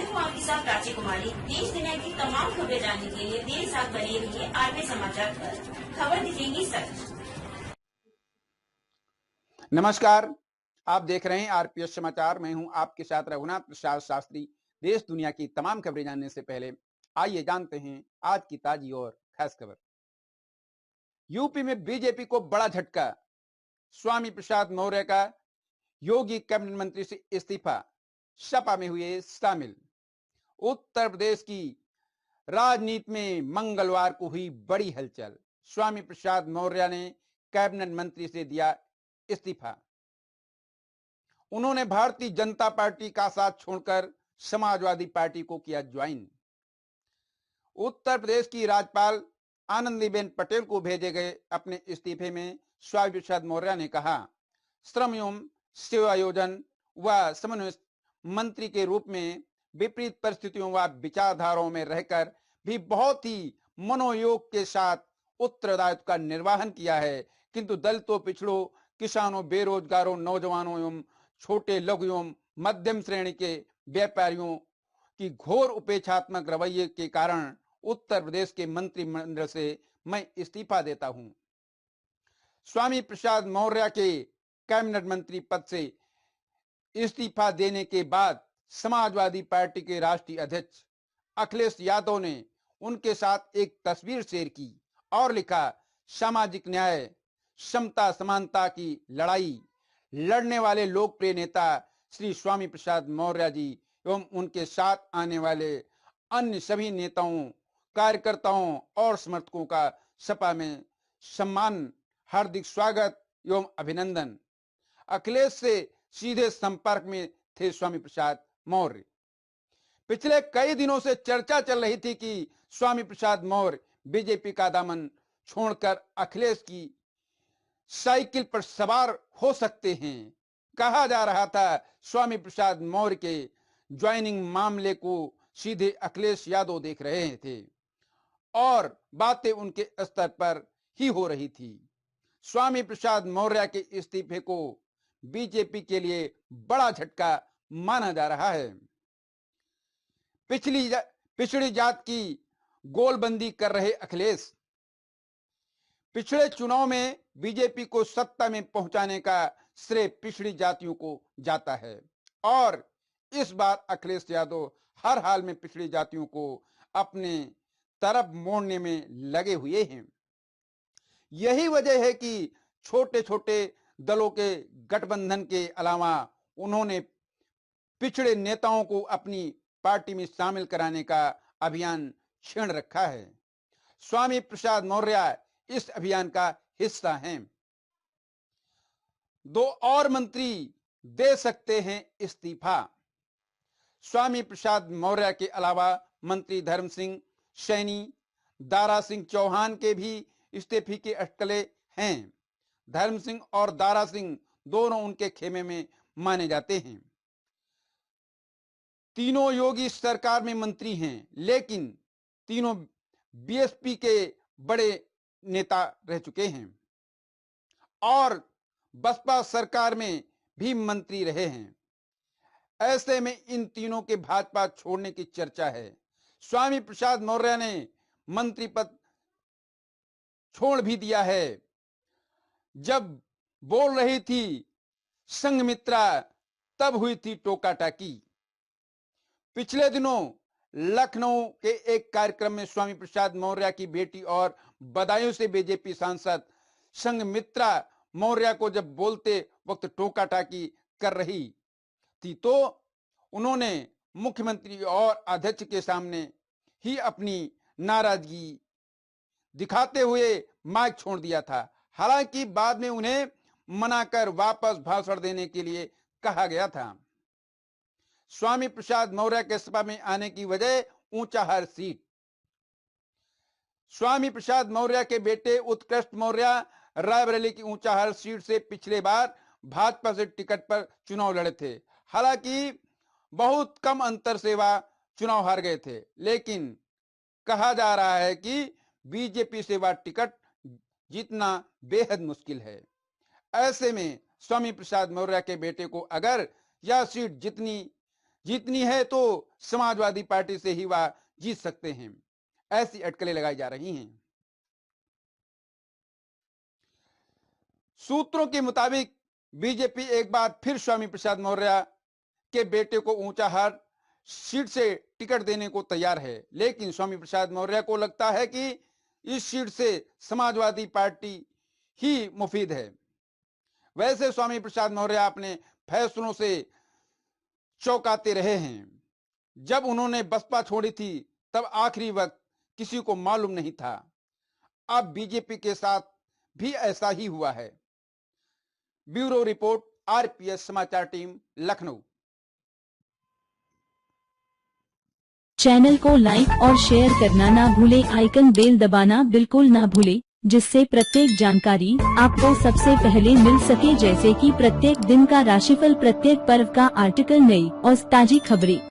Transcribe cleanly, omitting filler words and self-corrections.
मैं हूँ आपके साथ प्राची कुमारी। देश दुनिया की तमाम खबरें जानने के लिए मेरे साथ बने रहिए आरपी समाचार पर। खबर दिखेगी सच। नमस्कार, आप देख रहे हैं आरपीएस समाचार। मैं हूं आपके साथ रघुनाथ प्रसाद शास्त्री। देश दुनिया की तमाम खबरें जानने से पहले आइए जानते हैं आज की ताजी और खास खबर। यूपी में बीजेपी को बड़ा झटका, स्वामी प्रसाद मौर्य का योगी कैबिनेट मंत्री से इस्तीफा, सपा में हुए शामिल। उत्तर प्रदेश की राजनीति में मंगलवार को हुई बड़ी हलचल। स्वामी प्रसाद मौर्य ने कैबिनेट मंत्री से दिया इस्तीफा। उन्होंने भारतीय जनता पार्टी का साथ छोड़कर समाजवादी पार्टी को किया ज्वाइन। उत्तर प्रदेश की राज्यपाल आनंदीबेन पटेल को भेजे गए अपने इस्तीफे में स्वामी प्रसाद मौर्य ने कहा, श्रम एवं सेवायोजन व समन्वय मंत्री के रूप में विपरीत परिस्थितियों व विचारधाराओं में रहकर भी बहुत ही मनोयोग के साथ उत्तरदायित्व का निर्वहन किया है, किंतु दलितों, पिछड़ों, किसानों, बेरोजगारों, नौजवानों एवं छोटे लघु एवं मध्यम श्रेणी के व्यापारियों की घोर उपेक्षात्मक रवैये के कारण उत्तर प्रदेश के मंत्रिमंडल से मैं इस्तीफा देता हूं। स्वामी प्रसाद मौर्य के कैबिनेट मंत्री पद से इस्तीफा देने के बाद समाजवादी पार्टी के राष्ट्रीय अध्यक्ष अखिलेश यादव ने उनके साथ एक तस्वीर शेयर की और लिखा, सामाजिक न्याय, समता, समानता की लड़ाई लड़ने वाले लोकप्रिय नेता श्री स्वामी प्रसाद मौर्य जी एवं उनके साथ आने वाले अन्य सभी नेताओं, कार्यकर्ताओं और समर्थकों का सपा में सम्मान, हार्दिक स्वागत एवं अभिनंदन। अखिलेश से सीधे संपर्क में थे स्वामी प्रसाद मौर्य। पिछले कई दिनों से चर्चा चल रही थी कि स्वामी प्रसाद मौर्य बीजेपी का दामन छोड़कर अखिलेश की साइकिल पर सवार हो सकते हैं। कहा जा रहा था स्वामी प्रसाद मौर्य के ज्वाइनिंग मामले को सीधे अखिलेश यादव देख रहे थे और बातें उनके स्तर पर ही हो रही थी। स्वामी प्रसाद मौर्य के इस्तीफे को बीजेपी के लिए बड़ा झटका माना जा रहा है। पिछड़ी जात की गोलबंदी कर रहे अखिलेश, पिछले चुनाव में बीजेपी को सत्ता में पहुंचाने का श्रेय पिछड़ी जातियों को जाता है और इस बार अखिलेश यादव हर हाल में पिछड़ी जातियों को अपने तरफ मोड़ने में लगे हुए हैं। यही वजह है कि छोटे छोटे दलों के गठबंधन के अलावा उन्होंने पिछड़े नेताओं को अपनी पार्टी में शामिल कराने का अभियान छेड़ रखा है। स्वामी प्रसाद मौर्य इस अभियान का हिस्सा हैं। 2 और मंत्री दे सकते हैं इस्तीफा। स्वामी प्रसाद मौर्य के अलावा मंत्री धर्म सिंह सैनी, दारा सिंह चौहान के भी इस्तीफे के अटकलें हैं। धर्म सिंह और दारा सिंह दोनों उनके खेमे में माने जाते हैं। तीनों योगी सरकार में मंत्री हैं, लेकिन तीनों बीएसपी के बड़े नेता रह चुके हैं और बसपा सरकार में भी मंत्री रहे हैं। ऐसे में इन तीनों के भाजपा छोड़ने की चर्चा है। स्वामी प्रसाद मौर्य ने मंत्री पद छोड़ भी दिया है। जब बोल रही थी संघमित्रा, तब हुई थी टोका टाकी। पिछले दिनों लखनऊ के एक कार्यक्रम में स्वामी प्रसाद मौर्य की बेटी और बदायूं से बीजेपी सांसद संघमित्रा मौर्य को जब बोलते वक्त टोका टाकी कर रही थी तो उन्होंने मुख्यमंत्री और अध्यक्ष के सामने ही अपनी नाराजगी दिखाते हुए माइक छोड़ दिया था। हालांकि बाद में उन्हें मनाकर वापस भाषण देने के लिए कहा गया था। स्वामी प्रसाद मौर्य के सपा में आने की वजह ऊंचाहार सीट। स्वामी प्रसाद मौर्य के बेटे उत्कृष्ट मौर्य रायबरेली की ऊंचाहार सीट से पिछले बार भाजपा से टिकट पर चुनाव लड़े थे। हालांकि बहुत कम अंतर से वह चुनाव हार गए थे, लेकिन कहा जा रहा है कि बीजेपी से वह टिकट जीतना बेहद मुश्किल है। ऐसे में स्वामी प्रसाद मौर्य के बेटे को अगर यह सीट जीतनी जीतनी है तो समाजवादी पार्टी से ही वह जीत सकते हैं, ऐसी अटकलें लगाई जा रही हैं। सूत्रों के मुताबिक बीजेपी एक बार फिर स्वामी प्रसाद मौर्य के बेटे को ऊंचाहार सीट से टिकट देने को तैयार है, लेकिन स्वामी प्रसाद मौर्य को लगता है कि इस सीट से समाजवादी पार्टी ही मुफीद है। वैसे स्वामी प्रसाद मौर्य अपने फैसलों से चौंकाते रहे हैं। जब उन्होंने बसपा छोड़ी थी तब आखिरी वक्त किसी को मालूम नहीं था। अब बीजेपी के साथ भी ऐसा ही हुआ है। ब्यूरो रिपोर्ट, आरपीएस समाचार टीम, लखनऊ। चैनल को लाइक और शेयर करना ना भूले, आइकन बेल दबाना बिल्कुल ना भूले, जिससे प्रत्येक जानकारी आपको सबसे पहले मिल सके, जैसे कि प्रत्येक दिन का राशिफल, प्रत्येक पर्व का आर्टिकल, नई और ताजी खबरें।